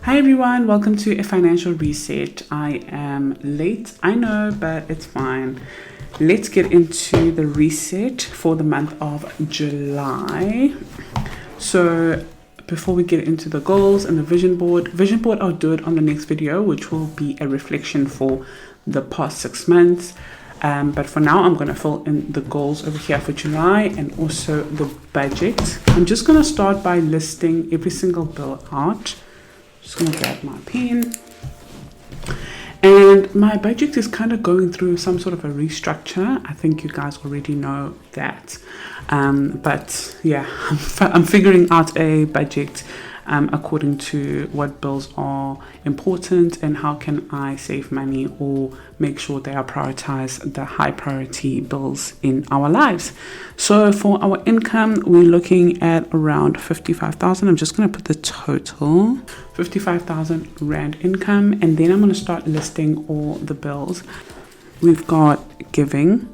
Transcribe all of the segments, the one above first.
Hi everyone, welcome to a financial reset. I am late, I know, but it's fine. Let's get into the reset for the month of July. So before we get into the goals and the vision board I'll do it on the next video, which will be a reflection for the past 6 months. But for now, I'm going to fill in the goals over here for July and also the budget. I'm just going to start by listing every single bill out. Just going to grab my pen. And my budget is kind of going through some sort of a restructure. I think you guys already know that. But yeah, I'm figuring out a budget according to what bills are important and how can I save money or make sure they are prioritized, the high priority bills in our lives. So for our income, we're looking at around 55,000. I'm just going to put the total 55,000 Rand income, and then I'm going to start listing all the bills. We've got giving,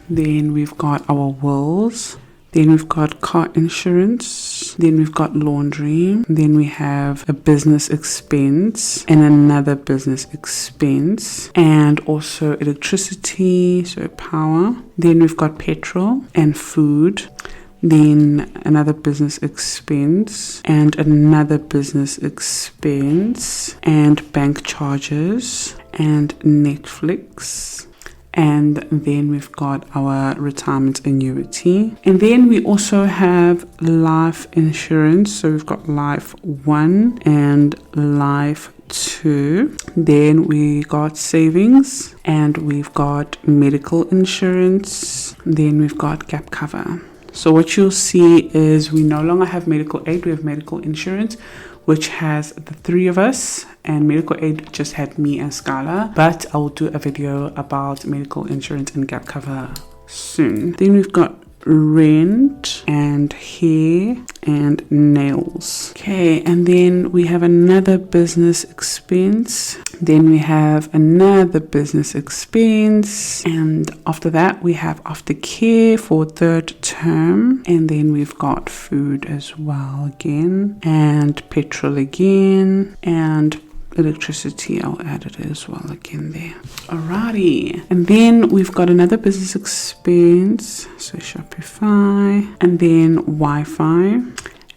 then we've got our wills, then we've got car insurance, then we've got laundry, then we have a business expense and another business expense, and also electricity, so power. Then we've got petrol and food, then another business expense and another business expense, and bank charges and Netflix. And then we've got our retirement annuity. And then we also have life insurance. So we've got life 1 and life 2. Then we got savings and we've got medical insurance. Then we've got gap cover. So what you'll see is we no longer have medical aid, we have medical insurance, which has the 3 of us, and medical aid just had me and Skylar, but I will do a video about medical insurance and gap cover soon. Then we've got rent and hair and nails. Okay, and then we have another business expense. Then we have another business expense. And after that, we have aftercare for 3rd term. And then we've got food as well again. And petrol again. And electricity, I'll add it as well again there. Alrighty, and then we've got another business expense, so Shopify, and then Wi-Fi,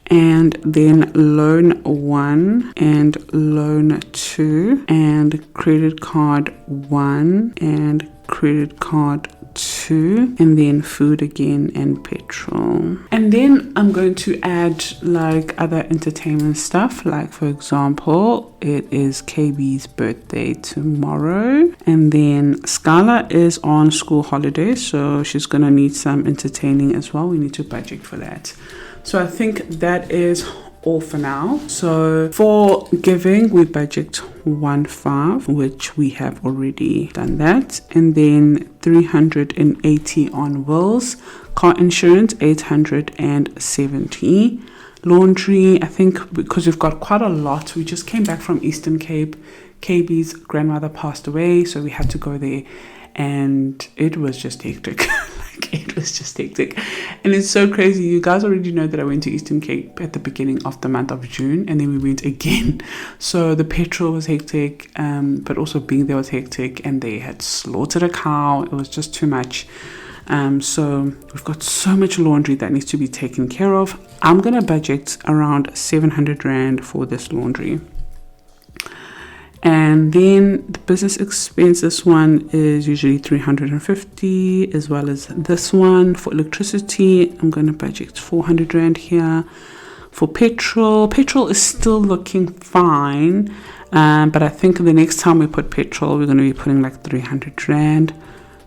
and then loan 1 and loan 2 and credit card 1 and credit card 2, and then food again and petrol. And then I'm going to add like other entertainment stuff, like for example, it is KB's birthday tomorrow, and then Skylar is on school holiday, so she's gonna need some entertaining as well. We need to budget for that. So I think that is all for now. So for giving, we budget 1.5, which we have already done that, and then 380 on wills, car insurance 870, laundry, I think because we've got quite a lot. We just came back from Eastern Cape. KB's grandmother passed away, so we had to go there, and it was just hectic. It was just hectic, and it's so crazy. You guys already know that I went to Eastern Cape at the beginning of the month of June, and then we went again. So the petrol was hectic, but also being there was hectic, and they had slaughtered a cow. It was just too much. So we've got so much laundry that needs to be taken care of. I'm gonna budget around 700 Rand for this laundry. And then the business expense, this one is usually 350, as well as this one. For electricity, I'm going to budget 400 Rand here. For petrol is still looking fine, but I think the next time we put petrol, we're going to be putting like 300 Rand.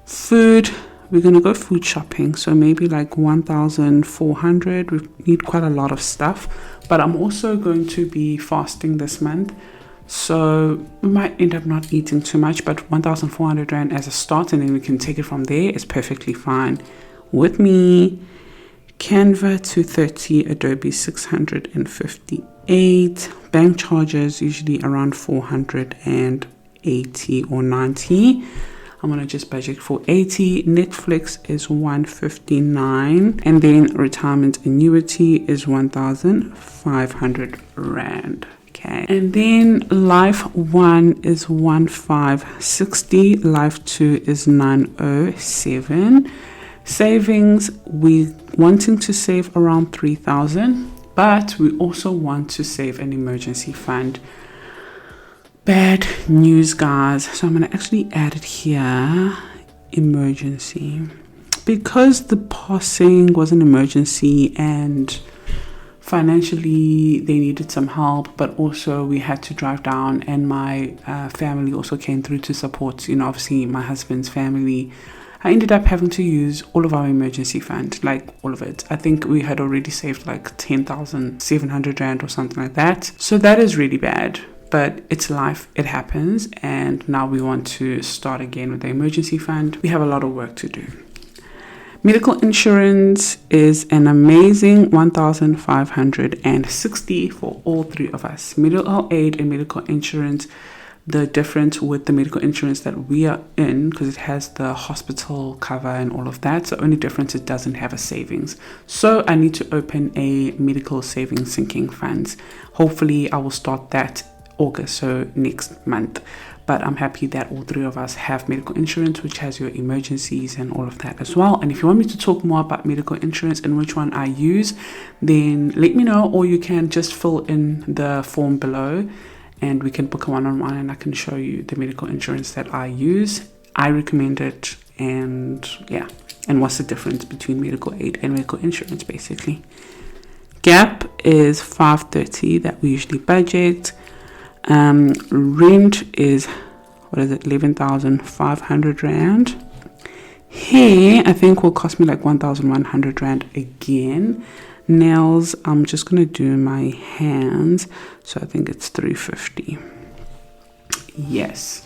Food, we're going to go food shopping, so maybe like 1,400. We need quite a lot of stuff, but I'm also going to be fasting this month. So we might end up not eating too much, but 1,400 Rand as a start, and then we can take it from there. Is perfectly fine with me. Canva 230, Adobe 658, bank charges usually around 480 or 90. I'm gonna just budget for 80. Netflix is 159, and then retirement annuity is 1,500 Rand. Okay, and then life 1 is 1560, life 2 is 907. Savings, we wanting to save around 3,000, but we also want to save an emergency fund. Bad news, guys. So I'm going to actually add it here, emergency, because the passing was an emergency and financially they needed some help, but also we had to drive down, and my family also came through to support, obviously my husband's family. I ended up having to use all of our emergency fund, like all of it. I think we had already saved like 10,700 rand or something like that. So that is really bad, but it's life, it happens. And now we want to start again with the emergency fund. We have a lot of work to do. Medical insurance is an amazing 1,560 for all three of us. Medical aid and medical insurance, the difference with the medical insurance that we are in, because it has the hospital cover and all of that, the only difference, it doesn't have a savings. So I need to open a medical savings sinking funds. Hopefully I will start that August, so next month. But I'm happy that all three of us have medical insurance, which has your emergencies and all of that as well. And if you want me to talk more about medical insurance and which one I use, then let me know, or you can just fill in the form below and we can book a one-on-one and I can show you the medical insurance that I use. I recommend it, and yeah, and what's the difference between medical aid and medical insurance basically. Gap is 530 that we usually budget. Rent is 11,500 rand. Hair I think will cost me like 1,100 rand again. Nails, I'm just gonna do my hands, so I think it's 350. Yes.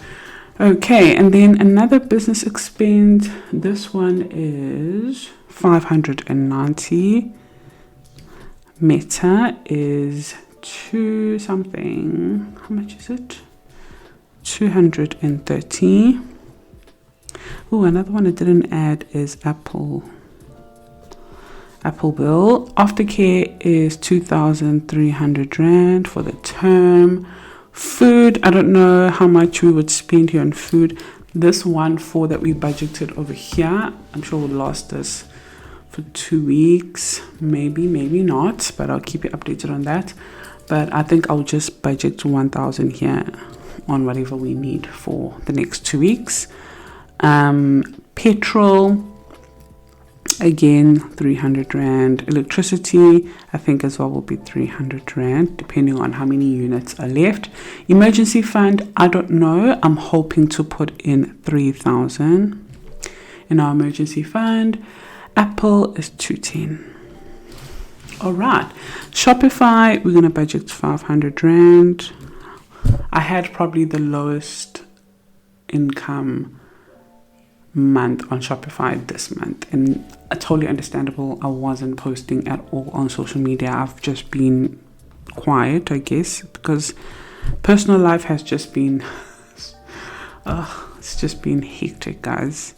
Okay, and then another business expense, this one is 590. Meta is 2 something. How much is it? 230. Oh, another one I didn't add is Apple bill. Aftercare is 2,300 rand for the term. Food, I don't know how much we would spend here on food. This 1,400 that we budgeted over here, I'm sure will last us for 2 weeks, maybe not, but I'll keep you updated on that. But I think I'll just budget 1,000 here on whatever we need for the next 2 weeks. Petrol, again 300 rand. Electricity I think as well will be 300 rand depending on how many units are left. Emergency fund, I don't know, I'm hoping to put in 3,000 in our emergency fund. Apple is 210. All right, Shopify, we're gonna budget 500 rand. I had probably the lowest income month on Shopify this month, and totally understandable. I wasn't posting at all on social media. I've just been quiet, I guess, because personal life has just been it's just been hectic, guys.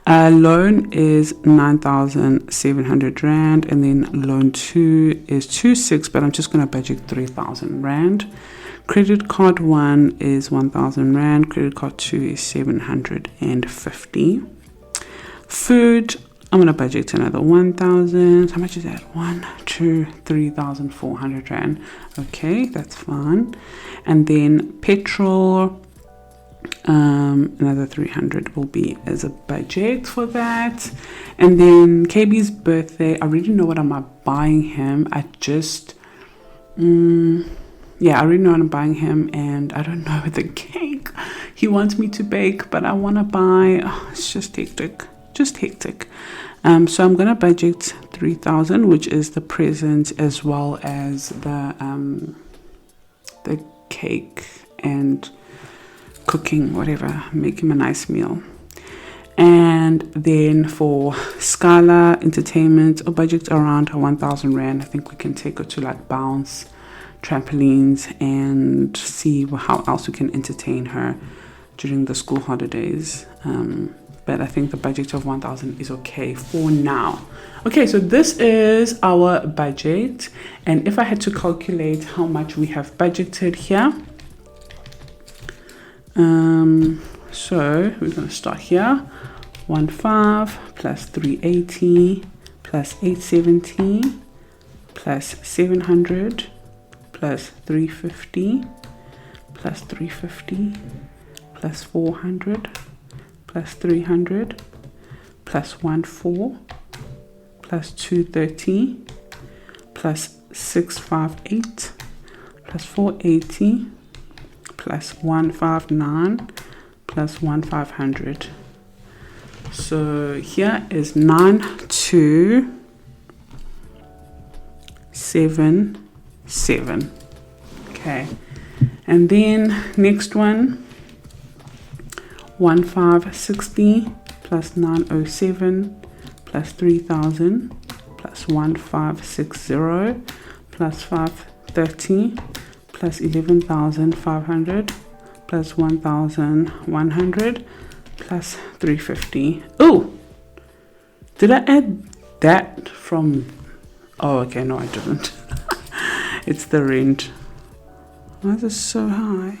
Loan is 9,700 rand, and then loan 2 is 2,600, but I'm just gonna budget 3,000 rand. Credit card 1 is 1,000 rand. Credit card 2 is 750. Food, I'm gonna budget another 1,000. How much is that? 3,400 rand. Okay, that's fine. And then petrol, another 300 will be as a budget for that. And then KB's birthday, I really know what I'm buying him. I already know what I'm buying him, and I don't know the cake he wants me to bake, but I want to buy. It's just hectic. So I'm gonna budget 3,000, which is the present as well as the cake and cooking, whatever, make him a nice meal. And then for Scala Entertainment, a budget around 1,000 rand. I think we can take her to like bounce, trampolines, and see how else we can entertain her during the school holidays. but I think the budget of 1,000 is okay for now. Okay, so this is our budget, and if I had to calculate how much we have budgeted here, so we're going to start here. 15 plus 380 plus 870 plus 700 plus 350 plus 350 plus 400 plus 300 plus 14 plus 230 plus 658 plus 480 plus 159 plus 1500. So here is 9277. Okay, and then next one, 1560 plus 907 plus 3000 plus 1560 plus 530 plus 11,500 plus 1,100 plus 350. Oh, did I add that from? Oh, okay, no, I didn't. It's the rent. Why is this so high?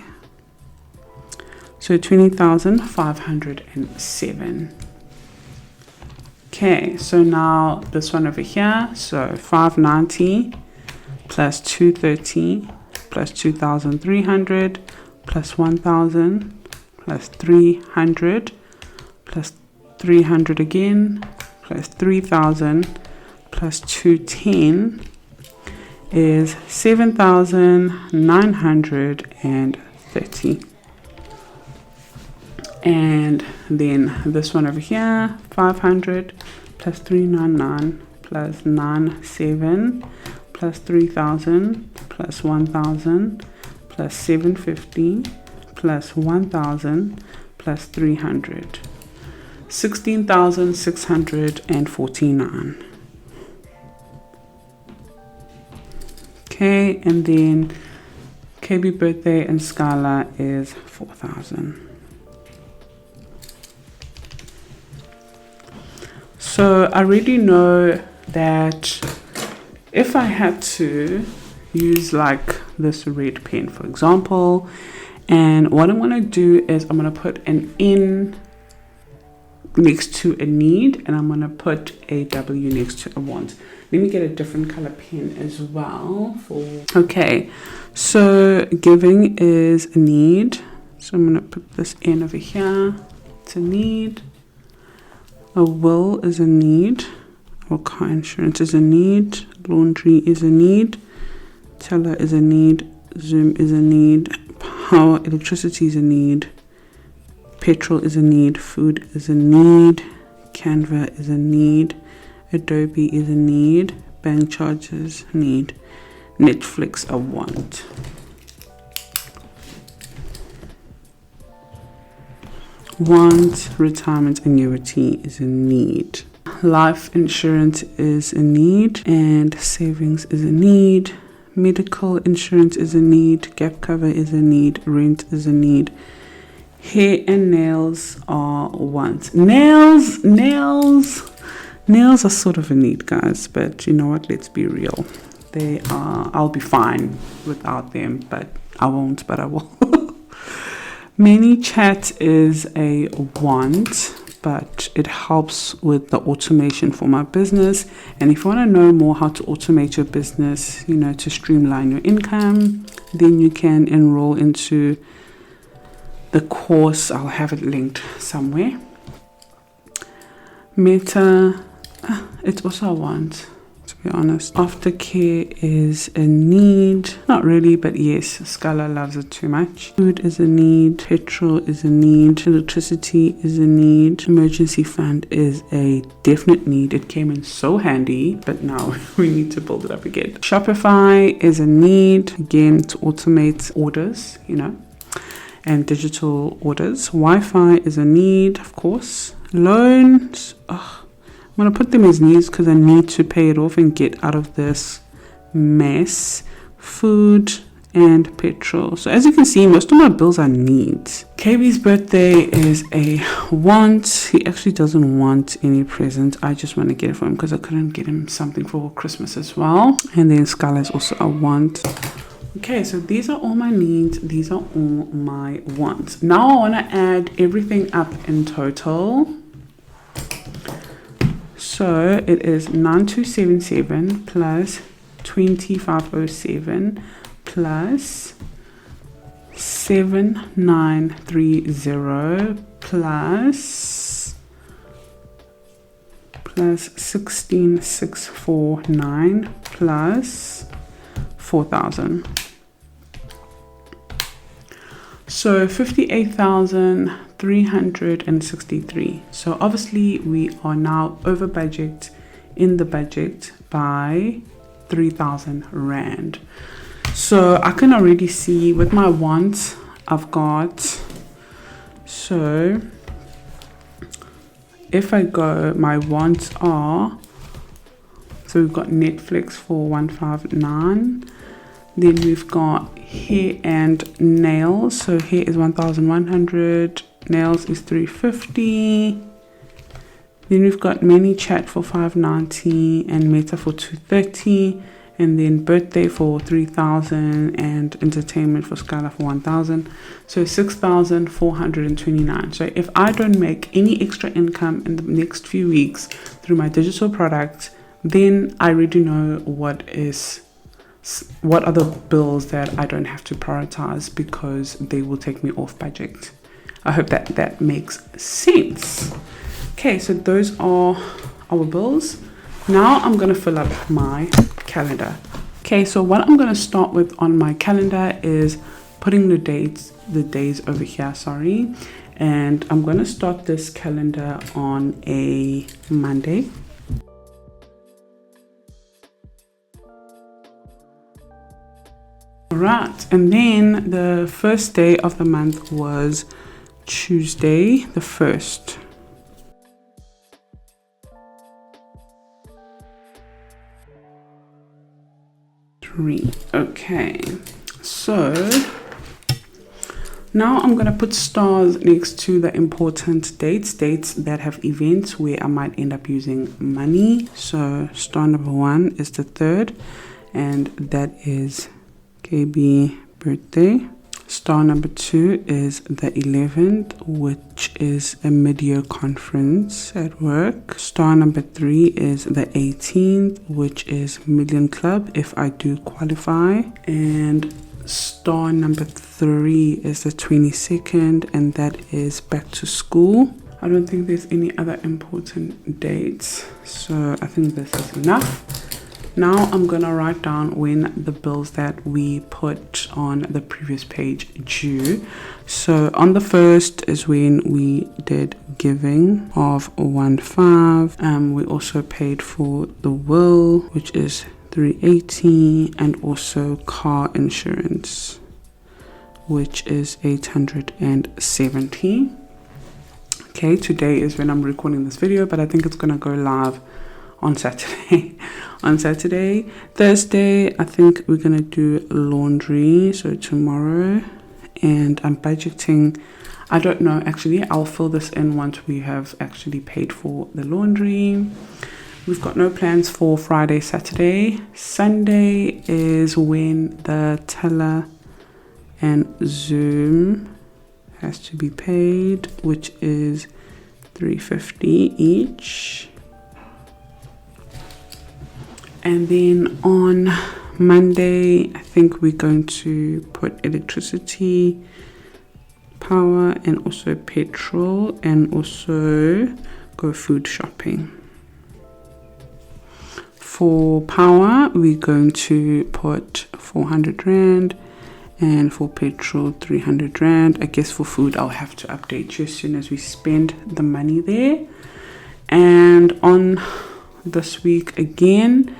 So 20,507. Okay, so now this one over here. So 590 plus 230 plus 2,300 plus 1,000 plus 300 plus 300 again plus 3,000 plus 210 is 7,930. And then this one over here, 500 plus 399 plus 97 plus 3,000 plus 1,000 plus 750 plus 1,000 plus 300, 16,649. Okay, and then KB birthday and Scala is 4,000. So I already know that if I had to use like this red pen, for example, and what I'm going to do is I'm going to put an N next to a need, and I'm going to put a W next to a want. Let me get a different color pen as well. Okay, so giving is a need. So I'm going to put this N over here. It's a need. A will is a need. Or car insurance is a need. Laundry is a need. Teller is a need. Zoom is a need. Power, electricity is a need. Petrol is a need. Food is a need. Canva is a need. Adobe is a need. Bank charges, need. Netflix, a want. Want, retirement annuity is a need. Life insurance is a need. And savings is a need. Medical insurance is a need. Gap cover is a need. Rent is a need. Hair and nails are want. Nails are sort of a need, guys, but you know what, let's be real. They are, I'll be fine without them, but I won't, but I will. Many chat is a want, but it helps with the automation for my business. And if you want to know more how to automate your business, you know, to streamline your income, then you can enroll into the course. I'll have it linked somewhere. Meta, it's also a want, to be honest. Aftercare is a need. Not really, but yes, Scala loves it too much. Food is a need. Petrol is a need. Electricity is a need. Emergency fund is a definite need. It came in so handy, but now we need to build it up again. Shopify is a need, again, to automate orders, you know, and digital orders. Wi-Fi is a need, of course. Loans, I'm going to put them as needs because I need to pay it off and get out of this mess. Food and petrol. So as you can see, most of my bills are needs. KB's birthday is a want. He actually doesn't want any present. I just want to get it for him because I couldn't get him something for Christmas as well. And then Skylar is also a want. Okay, so these are all my needs. These are all my wants. Now I want to add everything up in total. So it is 9277 plus 2507 plus 7930 plus 16649 plus 4000. So 58,363. So obviously we are now over budget in the budget by 3,000 rand. So I can already see with my wants I've got, so if I go, my wants are, so we've got Netflix for 159, then we've got hair and nails, so hair is 1,100, nails is 350, then we've got ManyChat for 590 and Meta for 230, and then birthday for 3,000 and entertainment for Skylar for 1,000. So 6,429. So if I don't make any extra income in the next few weeks through my digital products, then I already know what are the bills that I don't have to prioritize because they will take me off budget. I hope that makes sense. Okay, so those are our bills. Now I'm going to fill up my calendar. Okay, so what I'm going to start with on my calendar is putting the days over here, and I'm going to start this calendar on a Monday. Alright, and then the first day of the month was Tuesday the 1st. Okay, so now I'm going to put stars next to the important dates that have events where I might end up using money. So star number 1 is the 3rd, and that is KB birthday. Star number 2 is the 11th, which is a mid-year conference at work. Star number 3 is the 18th, which is Million Club if I do qualify. And star number 3 is the 22nd, and that is back to school. I don't think there's any other important dates, so I think this is enough. Now I'm gonna write down when the bills that we put on the previous page due. So on the 1st is when we did giving of 1.5. We also paid for the will, which is 380, and also car insurance, which is 870. Okay, today is when I'm recording this video, but I think it's gonna go live on Saturday. Thursday, I think we're gonna do laundry, so tomorrow, and I'm budgeting, I don't know, actually I'll fill this in once we have actually paid for the laundry. We've got no plans for Friday, Saturday. Sunday is when the teller and Zoom has to be paid, which is 350 each. And then on Monday, I think we're going to put electricity, power, and also petrol, and also go food shopping. For power, we're going to put 400 Rand, and for petrol 300 Rand. I guess for food I'll have to update you as soon as we spend the money there. And on this week again,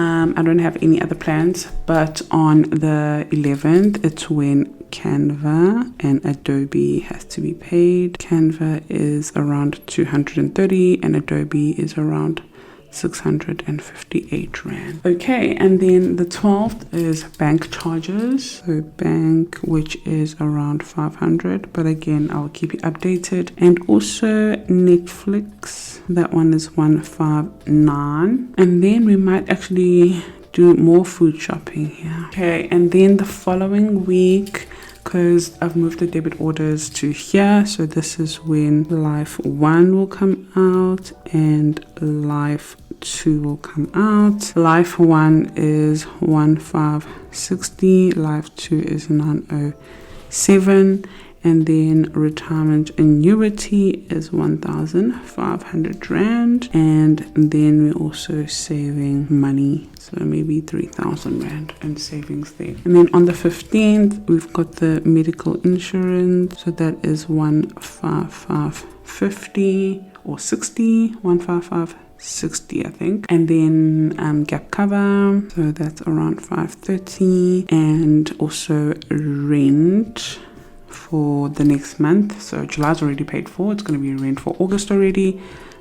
I don't have any other plans, but on the 11th, it's when Canva and Adobe has to be paid. Canva is around 230 and Adobe is around 658 Rand. Okay, and then the 12th is bank charges. So bank, which is around 500, but again, I'll keep you updated. And also Netflix, that one is 159. And then we might actually do more food shopping here. Okay, and then the following week, because I've moved the debit orders to here, so this is when Life 1 will come out and Life 2 will come out. Life 1 is 1560, Life 2 is 907, and then retirement annuity is 1500 Rand, and then we're also saving money, so maybe 3000 Rand in savings there. And then on the 15th we've got the medical insurance, so that is 15550 or 60, 15560 I think. And then gap cover, so that's around 530, and also rent for the next month. So July's already paid for, it's going to be rent for August already,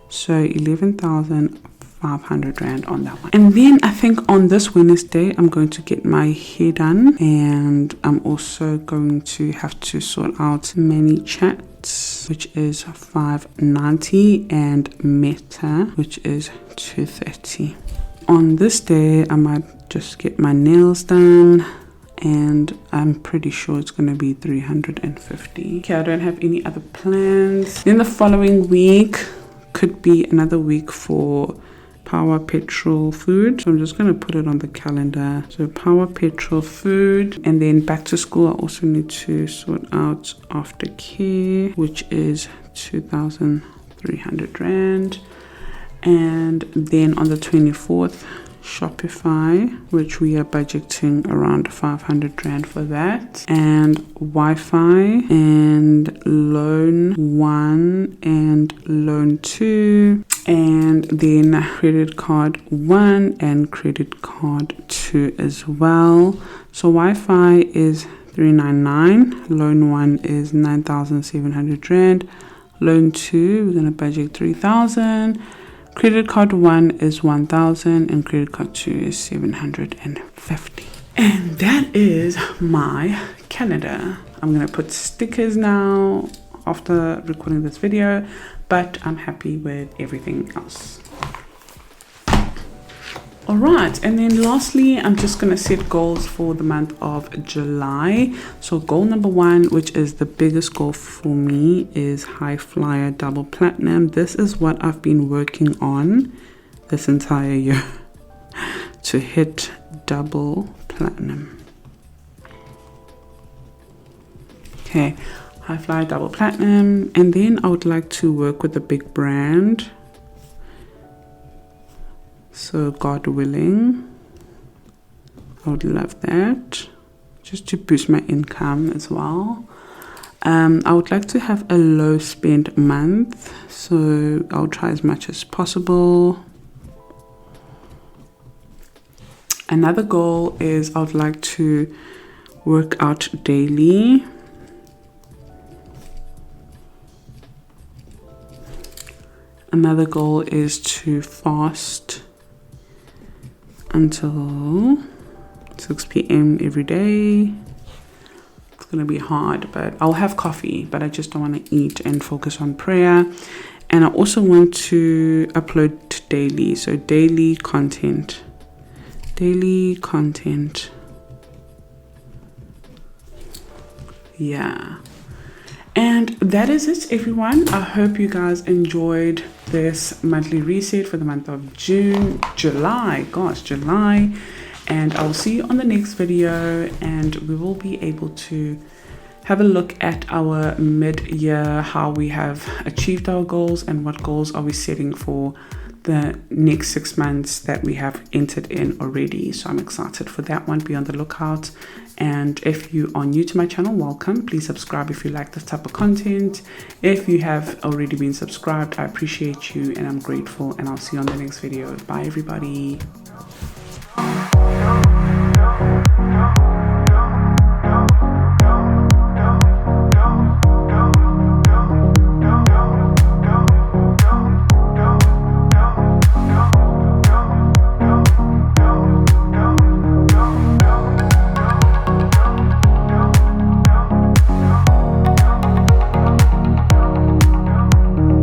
so 11,500 Rand on that one. And then I think on this Wednesday I'm going to get my hair done, and I'm also going to have to sort out Many Chats, which is 590, and Meta, which is 230. On this day I might just get my nails done, and I'm pretty sure it's going to be 350. Okay, I don't have any other plans. Then the following week could be another week for power, petrol, food. So I'm just going to put it on the calendar. So power, petrol, food, and then back to school. I also need to sort out aftercare, which is 2,300 Rand. And then on the 24th, Shopify, which we are budgeting around 500 Rand for that, and Wi-Fi, and loan 1 and loan 2, and then credit card 1 and credit card 2 as well. So Wi-Fi is 399, loan 1 is 9,700 Rand, loan 2 we're going to budget 3,000, credit card 1 is 1,000, and credit card 2 is 750. And that is my calendar. I'm going to put stickers now after recording this video, but I'm happy with everything else. Alright, and then lastly, I'm just going to set goals for the month of July. So goal number 1, which is the biggest goal for me, is High Flyer Double Platinum. This is what I've been working on this entire year to hit double platinum. Okay, High Flyer Double Platinum, and then I would like to work with a big brand. So God willing, I would love that, just to boost my income as well. I would like to have a low spend month, so I'll try as much as possible. Another goal is I would like to work out daily. Another goal is to fast until 6 p.m. every day. It's gonna be hard, but I'll have coffee, but I just don't want to eat and focus on prayer. And I also want to upload daily, so daily content. Yeah, and that is it, everyone. I hope you guys enjoyed this monthly reset for the month of July, and I'll see you on the next video, and we will be able to have a look at our mid-year, how we have achieved our goals and what goals are we setting for the next 6 months that we have entered in already. So I'm excited for that one. Be on the lookout. And if you are new to my channel, welcome. Please subscribe if you like this type of content. If you have already been subscribed, I appreciate you and I'm grateful, and I'll see you on the next video. Bye everybody.